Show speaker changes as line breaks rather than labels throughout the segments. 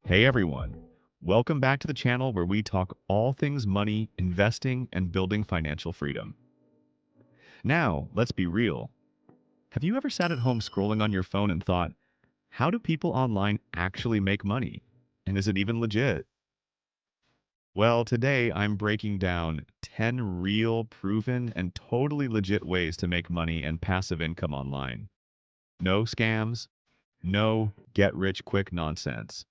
Hey everyone, welcome back to the channel where we talk all things money, investing, and building financial freedom. Now, let's be real. Have you ever sat at home scrolling on your phone and thought, how do people online actually make money? And is it even legit? Well, today I'm breaking down 10 real, proven, and totally legit ways to make money and passive income online. No scams, no get-rich-quick nonsense.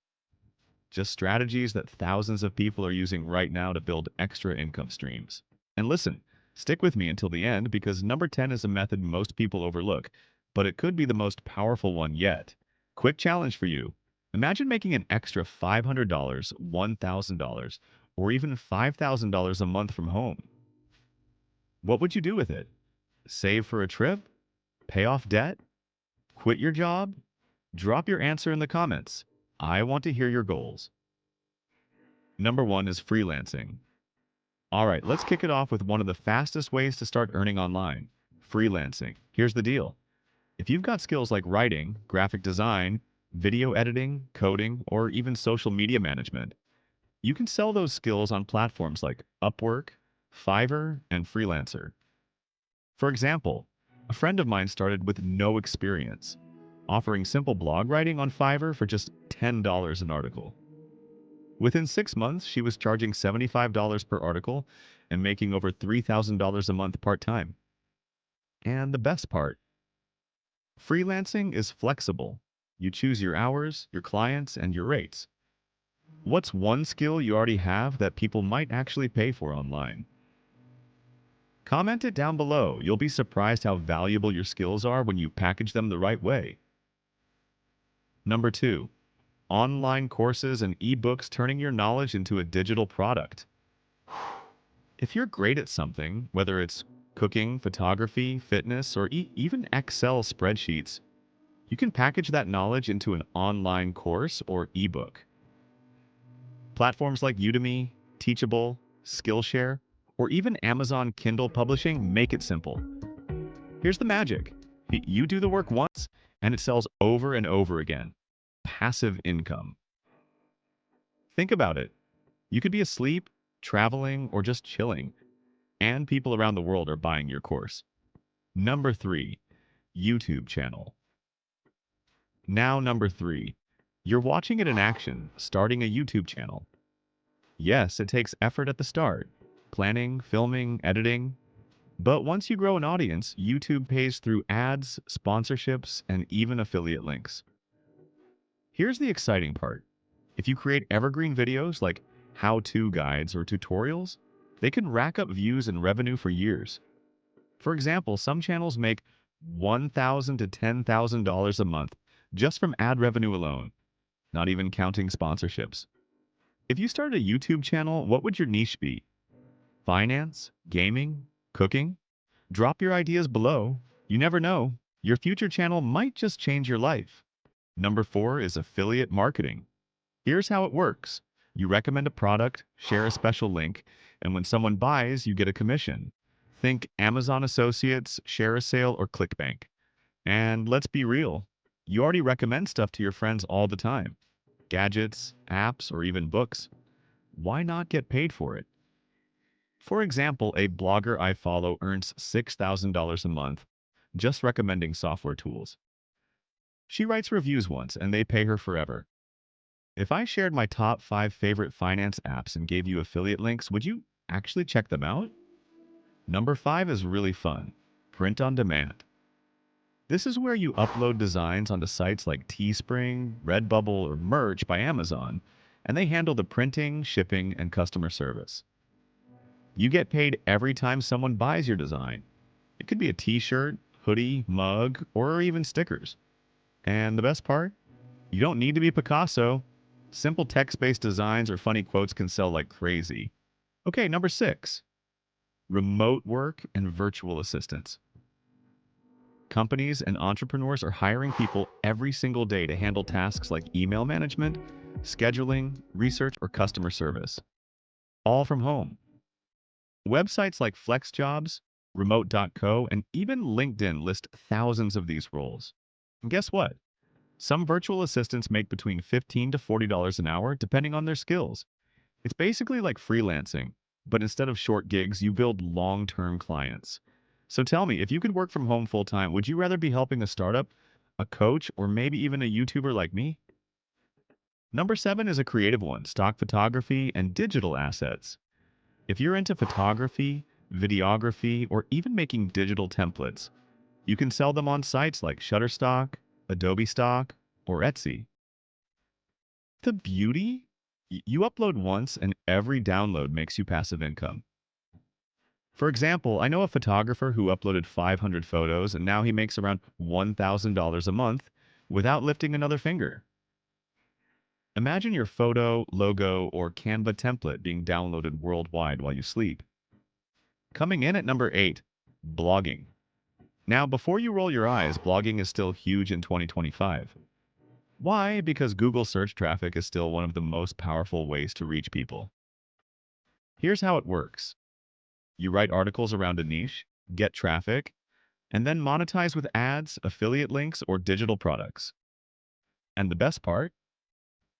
Just strategies that thousands of people are using right now to build extra income streams. And listen, stick with me until the end because number 10 is a method most people overlook, but it could be the most powerful one yet. Quick challenge for you. Imagine making an extra $500, $1,000, or even $5,000 a month from home. What would you do with it? Save for a trip? Pay off debt? Quit your job? Drop your answer in the comments. I want to hear your goals. Number one is freelancing. All right, let's kick it off with one of the fastest ways to start earning online, freelancing. Here's the deal. If you've got skills like writing, graphic design, video editing, coding, or even social media management, you can sell those skills on platforms like Upwork, Fiverr, and Freelancer. For example, a friend of mine started with no experience, offering simple blog writing on Fiverr for just $10 an article. Within 6 months, she was charging $75 per article and making over $3,000 a month part-time. And the best part, freelancing is flexible. You choose your hours, your clients, and your rates. What's one skill you already have that people might actually pay for online? Comment it down below. You'll be surprised how valuable your skills are when you package them the right way. Number two, online courses and ebooks turning your knowledge into a digital product. If you're great at something, whether it's cooking, photography, fitness, or even Excel spreadsheets, you can package that knowledge into an online course or ebook. Platforms like Udemy, Teachable, Skillshare, or even Amazon Kindle Publishing make it simple. Here's the magic. You do the work once, and it sells over and over again. Passive income. Think about it. You could be asleep, traveling, or just chilling, and people around the world are buying your course. Number three, YouTube channel. Now number three, you're watching it in action, starting a YouTube channel. Yes, it takes effort at the start, planning, filming, editing. But once you grow an audience, YouTube pays through ads, sponsorships, and even affiliate links. Here's the exciting part. If you create evergreen videos like how-to guides or tutorials, they can rack up views and revenue for years. For example, some channels make $1,000 to $10,000 a month just from ad revenue alone, not even counting sponsorships. If you started a YouTube channel, what would your niche be? Finance? Gaming? Cooking? Drop your ideas below. You never know. Your future channel might just change your life. Number four is affiliate marketing. Here's how it works. You recommend a product, share a special link, and when someone buys, you get a commission. Think Amazon Associates, Share a Sale, or ClickBank. And let's be real, you already recommend stuff to your friends all the time. Gadgets, apps, or even books. Why not get paid for it? For example, a blogger I follow earns $6,000 a month just recommending software tools. She writes reviews once and they pay her forever. If I shared my top 5 favorite finance apps and gave you affiliate links, would you actually check them out? Number 5 is really fun. Print on demand. This is where you upload designs onto sites like Teespring, Redbubble, or Merch by Amazon, and they handle the printing, shipping, and customer service. You get paid every time someone buys your design. It could be a t-shirt, hoodie, mug, or even stickers. And the best part? You don't need to be Picasso. Simple text-based designs or funny quotes can sell like crazy. Okay, number 6. Remote work and virtual assistants. Companies and entrepreneurs are hiring people every single day to handle tasks like email management, scheduling, research, or customer service. All from home. Websites like FlexJobs, Remote.co, and even LinkedIn list thousands of these roles. And guess what? Some virtual assistants make between $15 to $40 an hour, depending on their skills. It's basically like freelancing, but instead of short gigs, you build long-term clients. So tell me, if you could work from home full-time, would you rather be helping a startup, a coach, or maybe even a YouTuber like me? Number 7 is a creative one, stock photography and digital assets. If you're into photography, videography, or even making digital templates, you can sell them on sites like Shutterstock, Adobe Stock, or Etsy. The beauty? You upload once and every download makes you passive income. For example, I know a photographer who uploaded 500 photos and now he makes around $1,000 a month without lifting another finger. Imagine your photo, logo, or Canva template being downloaded worldwide while you sleep. Coming in at number 8, blogging. Now, before you roll your eyes, blogging is still huge in 2025. Why? Because Google search traffic is still one of the most powerful ways to reach people. Here's how it works. You write articles around a niche, get traffic, and then monetize with ads, affiliate links, or digital products. And the best part?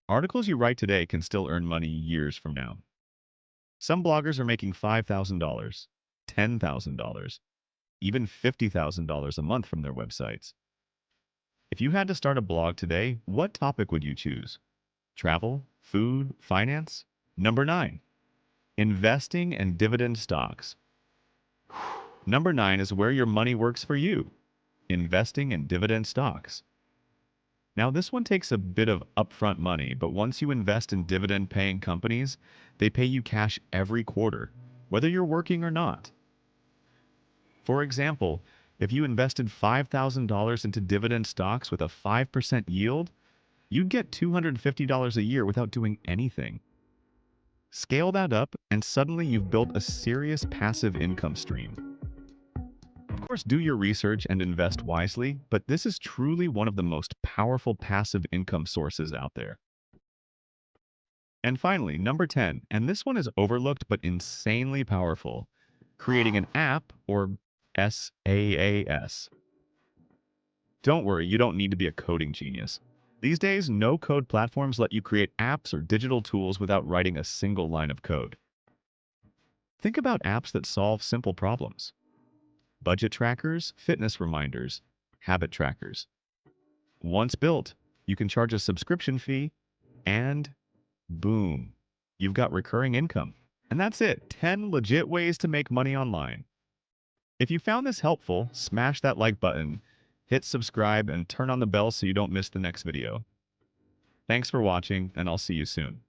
Articles you write today can still earn money years from now. Some bloggers are making $5,000, $10,000, even $50,000 a month from their websites. If you had to start a blog today, what topic would you choose? Travel, food, finance? Number 9, investing and dividend stocks. Number 9 is where your money works for you. Investing in dividend stocks. Now, this one takes a bit of upfront money, but once you invest in dividend-paying companies, they pay you cash every quarter, whether you're working or not. For example, if you invested $5,000 into dividend stocks with a 5% yield, you'd get $250 a year without doing anything. Scale that up, and suddenly you've built a serious passive income stream. Of course, do your research and invest wisely, but this is truly one of the most powerful passive income sources out there. And finally, number 10, and this one is overlooked but insanely powerful, creating an app or SaaS. Don't worry, you don't need to be a coding genius. These days, no-code platforms let you create apps or digital tools without writing a single line of code. Think about apps that solve simple problems. Budget trackers, fitness reminders, habit trackers. Once built, you can charge a subscription fee and boom, you've got recurring income. And that's it, 10 legit ways to make money online. If you found this helpful, smash that like button, hit subscribe, and turn on the bell so you don't miss the next video. Thanks for watching, and I'll see you soon.